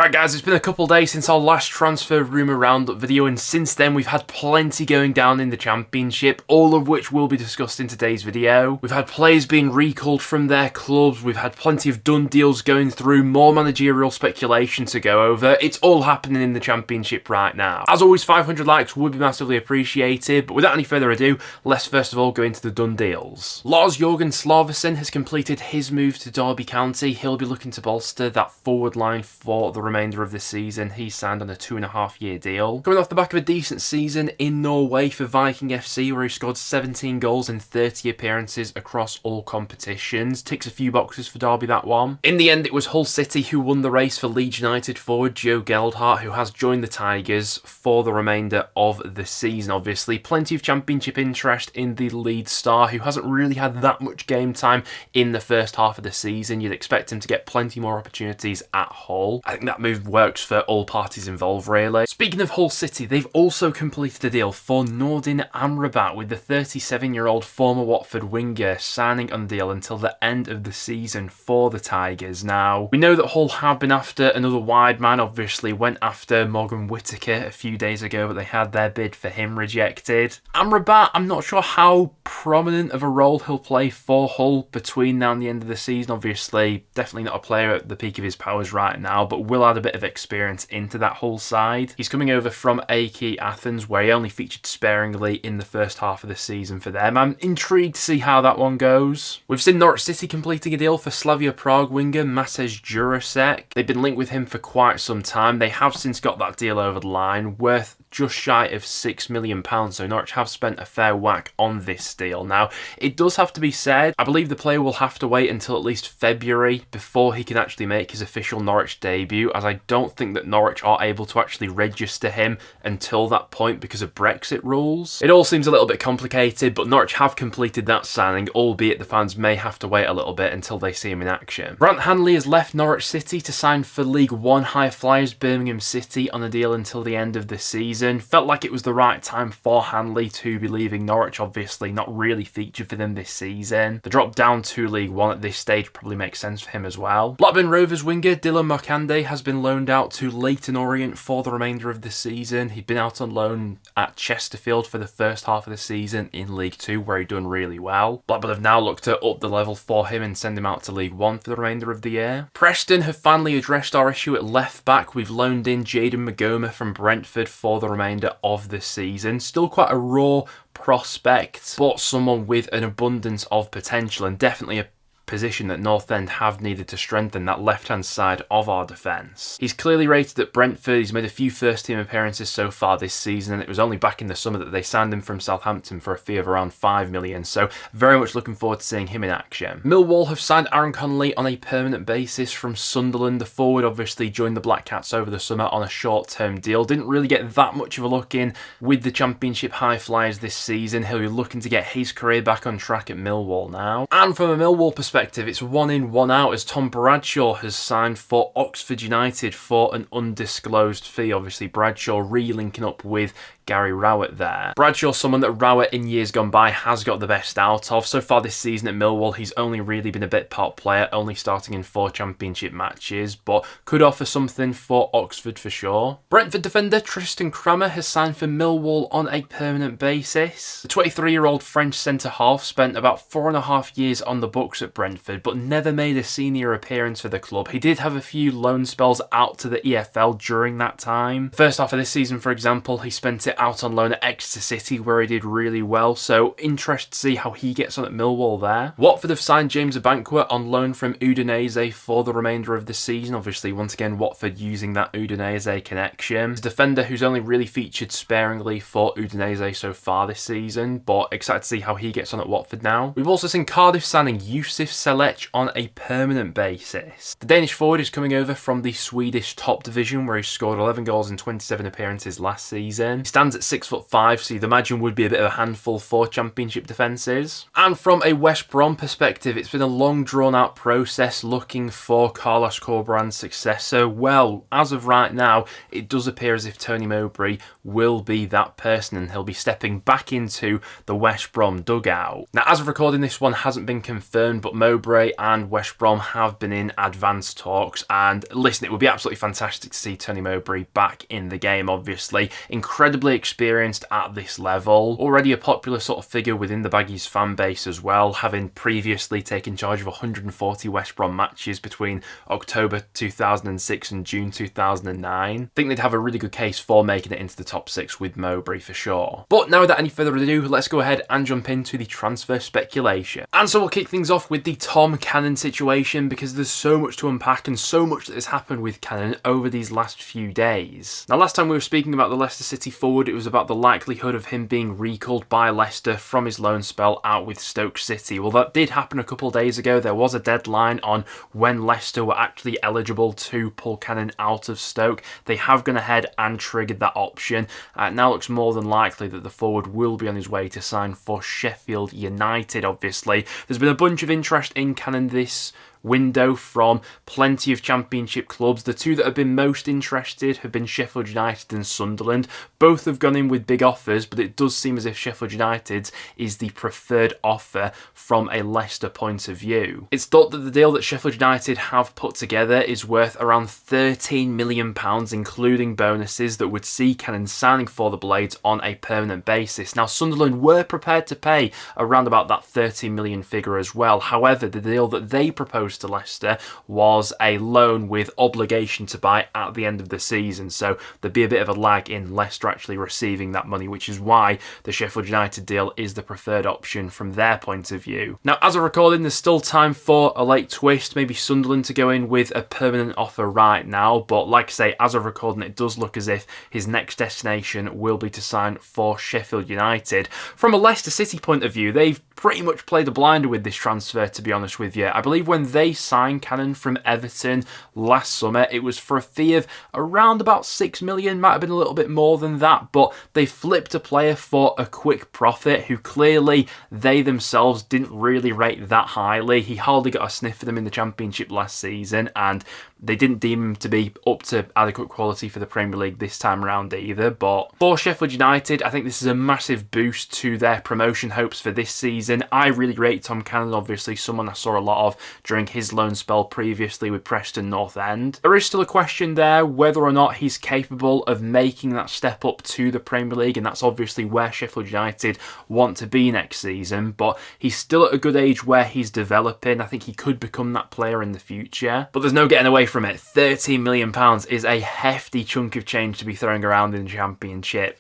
Alright guys, it's been a couple days since our last transfer rumour roundup video, and since then we've had plenty going down in the Championship, all of which will be discussed in today's video. We've had players being recalled from their clubs, we've had plenty of done deals going through, more managerial speculation to go over. It's all happening in the Championship right now. As always, 500 likes would be massively appreciated, but without any further ado, let's first of all go into the done deals. Lars-Jørgen Slavesen has completed his move to Derby County. He'll be looking to bolster that forward line for the remainder of the season. He signed on a 2.5-year deal. Coming off the back of a decent season in Norway for Viking FC, where he scored 17 goals in 30 appearances across all competitions. Ticks a few boxes for Derby, that one. In the end, it was Hull City who won the race for Leeds United forward Joe Geldhart, who has joined the Tigers for the remainder of the season. Obviously, plenty of Championship interest in the Leeds star, who hasn't really had that much game time in the first half of the season. You'd expect him to get plenty more opportunities at Hull. I think that move works for all parties involved, really. Speaking of Hull City, they've also completed a deal for Nordin Amrabat, with the 37-year-old former Watford winger signing on deal until the end of the season for the Tigers. Now, we know that Hull have been after another wide man, obviously went after Morgan Whittaker a few days ago, but they had their bid for him rejected. Amrabat, I'm not sure how prominent of a role he'll play for Hull between now and the end of the season. Obviously, definitely not a player at the peak of his powers right now, but will add a bit of experience into that Hull side. He's coming over from AEK Athens, where he only featured sparingly in the first half of the season for them. I'm intrigued to see how that one goes. We've seen Norwich City completing a deal for Slavia Prague winger Matej Jurasek. They've been linked with him for quite some time. They have since got that deal over the line, worth just shy of £6 million, so Norwich have spent a fair whack on this deal. Now, it does have to be said, I believe the player will have to wait until at least February before he can actually make his official Norwich debut, as I don't think that Norwich are able to actually register him until that point because of Brexit rules. It all seems a little bit complicated, but Norwich have completed that signing, albeit the fans may have to wait a little bit until they see him in action. Brant Hanley has left Norwich City to sign for League One high flyers Birmingham City on a deal until the end of the season. Felt like it was the right time for Hanley to be leaving Norwich, obviously not really featured for them this season. The drop down to League One at this stage probably makes sense for him as well. Blackburn Rovers winger Dylan Markande has been loaned out to Leyton Orient for the remainder of the season. He'd been out on loan at Chesterfield for the first half of the season in League Two, where he'd done really well. Blackburn have now looked to up the level for him and send him out to League One for the remainder of the year. Preston have finally addressed our issue at left back. We've loaned in Jayden Magoma from Brentford for the remainder of the season. Still quite a raw prospect, but someone with an abundance of potential, and definitely a position that North End have needed to strengthen, that left-hand side of our defence. He's clearly rated at Brentford. He's made a few first-team appearances so far this season, and it was only back in the summer that they signed him from Southampton for a fee of around £5 million, so very much looking forward to seeing him in action. Millwall have signed Aaron Connolly on a permanent basis from Sunderland. The forward obviously joined the Black Cats over the summer on a short-term deal. Didn't really get that much of a look in with the Championship high flyers this season. He'll be looking to get his career back on track at Millwall now. And from a Millwall perspective, it's one in, one out, as Tom Bradshaw has signed for Oxford United for an undisclosed fee. Obviously, Bradshaw re-linking up with Gary Rowett there. Bradshaw's someone that Rowett in years gone by has got the best out of. So far this season at Millwall, he's only really been a bit part player, only starting in 4 Championship matches, but could offer something for Oxford for sure. Brentford defender Tristan Kramer has signed for Millwall on a permanent basis. The 23-year-old French centre-half spent about 4.5 years on the books at Brentford, but never made a senior appearance for the club. He did have a few loan spells out to the EFL during that time. First half of this season, for example, he spent it out on loan at Exeter City, where he did really well, so interested to see how he gets on at Millwall there. Watford have signed James Abankwah on loan from Udinese for the remainder of the season. Obviously, once again, Watford using that Udinese connection. He's a defender who's only really featured sparingly for Udinese so far this season, but excited to see how he gets on at Watford now. We've also seen Cardiff signing Yusuf Selec on a permanent basis. The Danish forward is coming over from the Swedish top division, where he scored 11 goals in 27 appearances last season. He stands stands at 6'5", so you'd imagine would be a bit of a handful for Championship defences. And from a West Brom perspective, it's been a long drawn out process looking for Carlos Corberán's successor. Well, as of right now, it does appear as if Tony Mowbray will be that person and he'll be stepping back into the West Brom dugout. Now, as of recording, this one hasn't been confirmed, but Mowbray and West Brom have been in advanced talks. And listen, it would be absolutely fantastic to see Tony Mowbray back in the game, obviously. Incredibly experienced at this level. Already a popular sort of figure within the Baggies fan base as well, having previously taken charge of 140 West Brom matches between October 2006 and June 2009. I think they'd have a really good case for making it into the top 6 with Mowbray for sure. But now without any further ado, let's go ahead and jump into the transfer speculation. And so we'll kick things off with the Tom Cannon situation, because there's so much to unpack and so much that has happened with Cannon over these last few days. Now, last time we were speaking about the Leicester City forward, it was about the likelihood of him being recalled by Leicester from his loan spell out with Stoke City. Well, that did happen a couple of days ago. There was a deadline on when Leicester were actually eligible to pull Cannon out of Stoke. They have gone ahead and triggered that option. Now looks more than likely that the forward will be on his way to sign for Sheffield United, obviously. There's been a bunch of interest in Cannon this window from plenty of Championship clubs. The two that have been most interested have been Sheffield United and Sunderland. Both have gone in with big offers, but it does seem as if Sheffield United's is the preferred offer from a Leicester point of view. It's thought that the deal that Sheffield United have put together is worth around £13 million, including bonuses, that would see Cannon signing for the Blades on a permanent basis. Now, Sunderland were prepared to pay around about that 13 million figure as well. However, the deal that they proposed to Leicester was a loan with obligation to buy at the end of the season, so there'd be a bit of a lag in Leicester actually receiving that money, which is why the Sheffield United deal is the preferred option from their point of view. Now, as of recording, there's still time for a late twist, maybe Sunderland to go in with a permanent offer right now, but like I say, as of recording, it does look as if his next destination will be to sign for Sheffield United. From a Leicester City point of view, they've pretty much played a blinder with this transfer, to be honest with you. I believe when they signed Cannon from Everton last summer, it was for a fee of around about 6 million, might have been a little bit more than that, but they flipped a player for a quick profit who clearly they themselves didn't really rate that highly. He hardly got a sniff for them in the Championship last season, and they didn't deem him to be up to adequate quality for the Premier League this time around either. But for Sheffield United, I think this is a massive boost to their promotion hopes for this season. I really rate Tom Cannon, obviously someone I saw a lot of during his loan spell previously with Preston North End. There is still a question there whether or not he's capable of making that step up to the Premier League, and that's obviously where Sheffield United want to be next season. But he's still at a good age where he's developing. I think he could become that player in the future. But there's no getting away from it. £13 million is a hefty chunk of change to be throwing around in the Championship.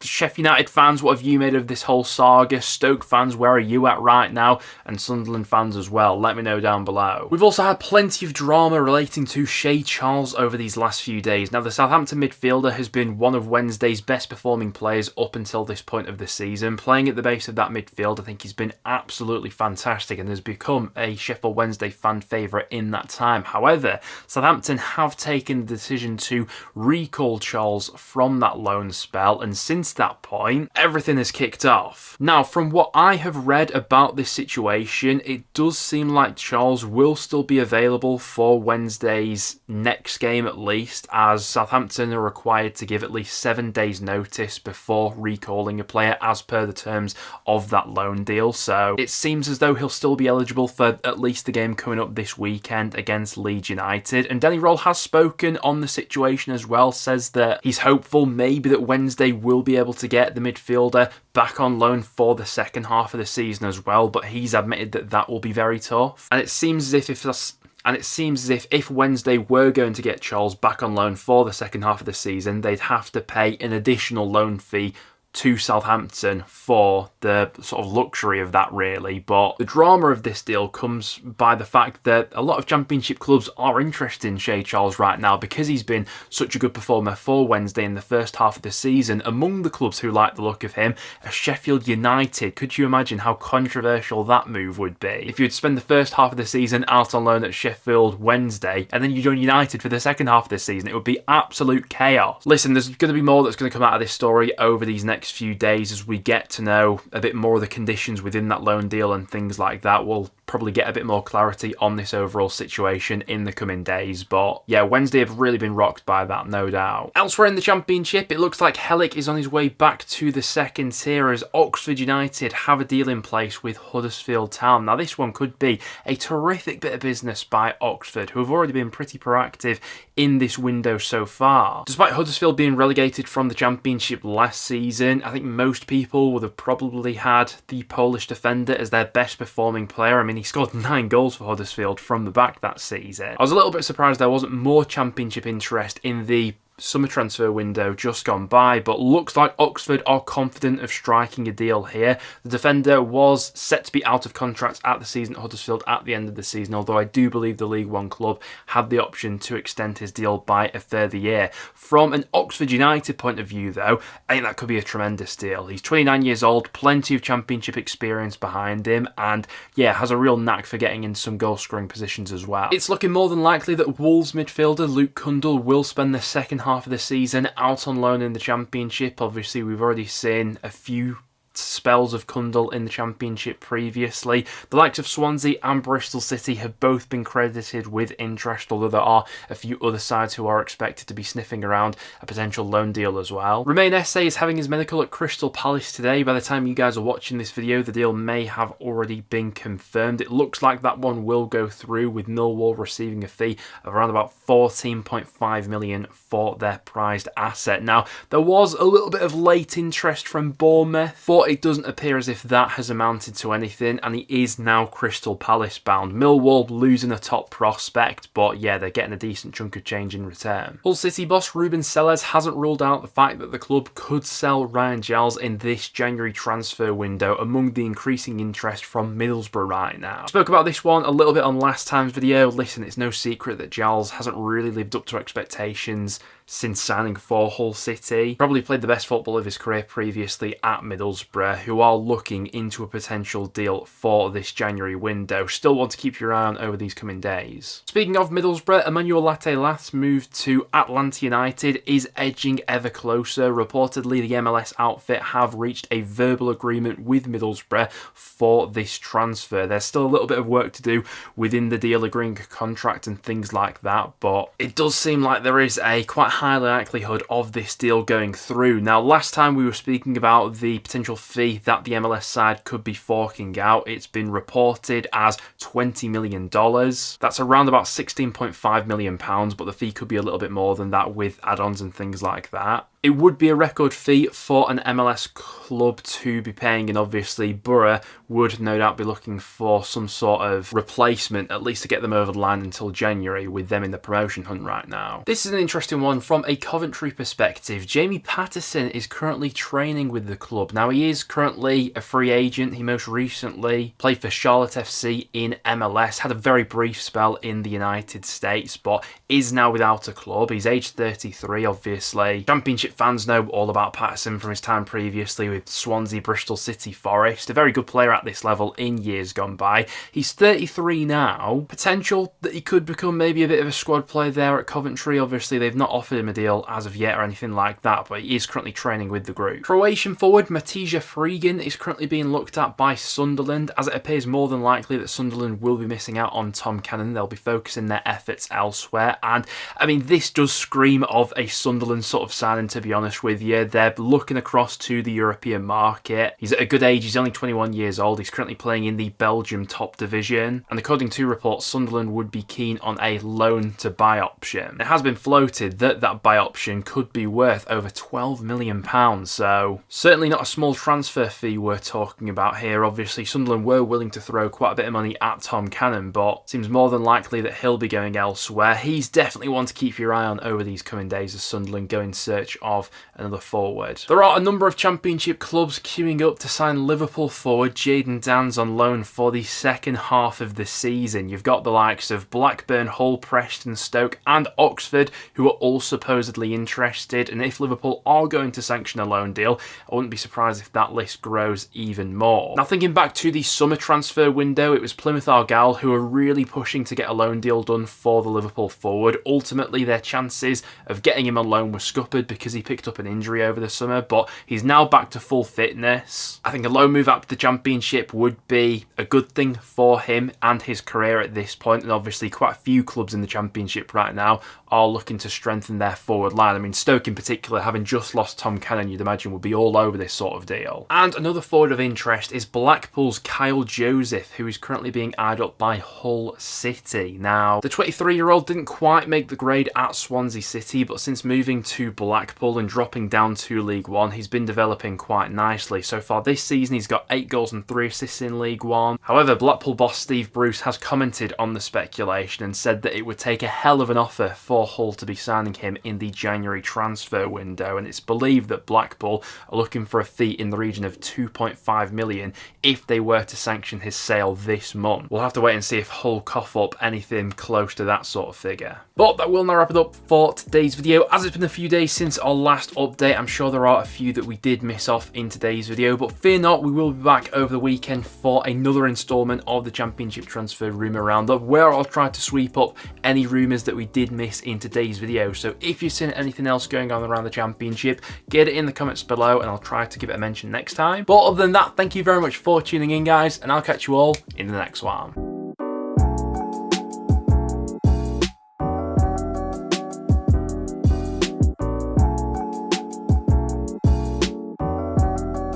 Sheffield United fans, what have you made of this whole saga? Stoke fans, where are you at right now? And Sunderland fans as well, let me know down below. We've also had plenty of drama relating to Shay Charles over these last few days. Now, the Southampton midfielder has been one of Wednesday's best performing players up until this point of the season. Playing at the base of that midfield, I think he's been absolutely fantastic and has become a Sheffield Wednesday fan favourite in that time. However, Southampton have taken the decision to recall Charles from that loan spell, and since that point, everything has kicked off. Now, from what I have read about this situation, it does seem like Charles will still be available for Wednesday's next game at least, as Southampton are required to give at least 7 days notice before recalling a player as per the terms of that loan deal. So it seems as though he'll still be eligible for at least the game coming up this weekend against Leeds United. And Danny Roll has spoken on the situation as well, says that he's hopeful maybe that Wednesday will be able to get the midfielder back on loan for the second half of the season as well, but he's admitted that that will be very tough. And it seems as if Wednesday were going to get Charles back on loan for the second half of the season, they'd have to pay an additional loan fee to Southampton for the sort of luxury of that, really. But the drama of this deal comes by the fact that a lot of Championship clubs are interested in Shay Charles right now because he's been such a good performer for Wednesday in the first half of the season. Among the clubs who like the look of him are Sheffield United. Could you imagine how controversial that move would be if you'd spend the first half of the season out on loan at Sheffield Wednesday and then you join United for the second half of the season? It would be absolute chaos. Listen, there's going to be more that's going to come out of this story over these next few days as we get to know a bit more of the conditions within that loan deal and things like that. We'll probably get a bit more clarity on this overall situation in the coming days. But yeah, Wednesday have really been rocked by that, no doubt. Elsewhere in the Championship, it looks like Hellick is on his way back to the second tier as Oxford United have a deal in place with Huddersfield Town. Now this one could be a terrific bit of business by Oxford, who have already been pretty proactive in this window so far. Despite Huddersfield being relegated from the Championship last season, I think most people would have probably had the Polish defender as their best performing player. I mean, he scored 9 goals for Huddersfield from the back that season. I was a little bit surprised there wasn't more Championship interest in the summer transfer window just gone by, but looks like Oxford are confident of striking a deal here. The defender was set to be out of contract at the season at Huddersfield at the end of the season, although I do believe the League One club had the option to extend his deal by a further year. From an Oxford United point of view though, I think that could be a tremendous deal. He's 29 years old, plenty of Championship experience behind him, and yeah, has a real knack for getting in some goal scoring positions as well. It's looking more than likely that Wolves midfielder Luke Cundle will spend the second half of the season out on loan in the Championship. Obviously, we've already seen a few spells of Cundle in the Championship previously. The likes of Swansea and Bristol City have both been credited with interest, although there are a few other sides who are expected to be sniffing around a potential loan deal as well. Romain Esse is having his medical at Crystal Palace today. By the time you guys are watching this video, the deal may have already been confirmed. It looks like that one will go through, with Millwall receiving a fee of around about 14.5 million for their prized asset. Now, there was a little bit of late interest from Bournemouth, but it doesn't appear as if that has amounted to anything, and he is now Crystal Palace bound. Millwall losing a top prospect, but yeah, they're getting a decent chunk of change in return. Hull City boss Ruben Sellers hasn't ruled out the fact that the club could sell Ryan Giles in this January transfer window among the increasing interest from Middlesbrough right now. Spoke about this one a little bit on last time's video. Listen, it's no secret that Giles hasn't really lived up to expectations since signing for Hull City. Probably played the best football of his career previously at Middlesbrough, who are looking into a potential deal for this January window. Still want to keep your eye on over these coming days. Speaking of Middlesbrough, Emmanuel Latte-Lath's move to Atlanta United is edging ever closer. Reportedly, the MLS outfit have reached a verbal agreement with Middlesbrough for this transfer. There's still a little bit of work to do within the deal, agreeing a contract and things like that, but it does seem like there is a quite high likelihood of this deal going through. Now, last time we were speaking about the potential fee that the MLS side could be forking out. It's been reported as $20 million. That's around about £16.5 million, but the fee could be a little bit more than that with add-ons and things like that. It would be a record fee for an MLS club to be paying, and obviously Borough would no doubt be looking for some sort of replacement, at least to get them over the line until January, with them in the promotion hunt right now. This is an interesting one from a Coventry perspective. Jamie Patterson is currently training with the club. Now, he is currently a free agent. He most recently played for Charlotte FC in MLS, had a very brief spell in the United States, but is now without a club. He's aged 33, obviously. Championship fans know all about Patterson from his time previously with Swansea, Bristol City, Forest. A very good player at this level in years gone by. He's 33 now. Potential that he could become maybe a bit of a squad player there at Coventry. Obviously, they've not offered him a deal as of yet or anything like that, but he is currently training with the group. Croatian forward Matija Fregan is currently being looked at by Sunderland, as it appears more than likely that Sunderland will be missing out on Tom Cannon. They'll be focusing their efforts elsewhere, and I mean, this does scream of a Sunderland sort of signing, to be honest with you. They're looking across to the European market. He's at a good age. He's only 21 years old. He's currently playing in the Belgium top division, and according to reports, Sunderland would be keen on a loan to buy option. It has been floated that that buy option could be worth over £12 million, so certainly not a small transfer fee we're talking about here. Obviously, Sunderland were willing to throw quite a bit of money at Tom Cannon, but seems more than likely that he'll be going elsewhere. He's definitely one to keep your eye on over these coming days as Sunderland go in search of of another forward. There are a number of Championship clubs queuing up to sign Liverpool forward Jadon Danns on loan for the second half of the season. You've got the likes of Blackburn, Hull, Preston, Stoke and Oxford who are all supposedly interested, and if Liverpool are going to sanction a loan deal, I wouldn't be surprised if that list grows even more. Now, thinking back to the summer transfer window, it was Plymouth Argyle who were really pushing to get a loan deal done for the Liverpool forward. Ultimately, their chances of getting him on loan were scuppered because he picked up an injury over the summer, but he's now back to full fitness. I think a loan move up to the Championship would be a good thing for him and his career at this point, and obviously quite a few clubs in the Championship right now are looking to strengthen their forward line. I mean, Stoke in particular, having just lost Tom Cannon, you'd imagine would be all over this sort of deal. And another forward of interest is Blackpool's Kyle Joseph, who is currently being eyed up by Hull City. Now, the 23-year-old didn't quite make the grade at Swansea City, but since moving to Blackpool and dropping down to League One, he's been developing quite nicely. So far this season, he's got 8 goals and 3 assists in League One. However, Blackpool boss Steve Bruce has commented on the speculation and said that it would take a hell of an offer for Hull to be signing him in the January transfer window, and it's believed that Blackpool are looking for a fee in the region of 2.5 million if they were to sanction his sale this month. We'll have to wait and see if Hull cough up anything close to that sort of figure. But that will now wrap it up for today's video. As it's been a few days since our last update, I'm sure there are a few that we did miss off in today's video, but fear not, we will be back over the weekend for another instalment of the Championship Transfer Rumour Roundup, where I'll try to sweep up any rumours that we did miss in today's video. So if you've seen anything else going on around the Championship, get it in the comments below and I'll try to give it a mention next time. But other than that, thank you very much for tuning in, guys, and I'll catch you all in the next one.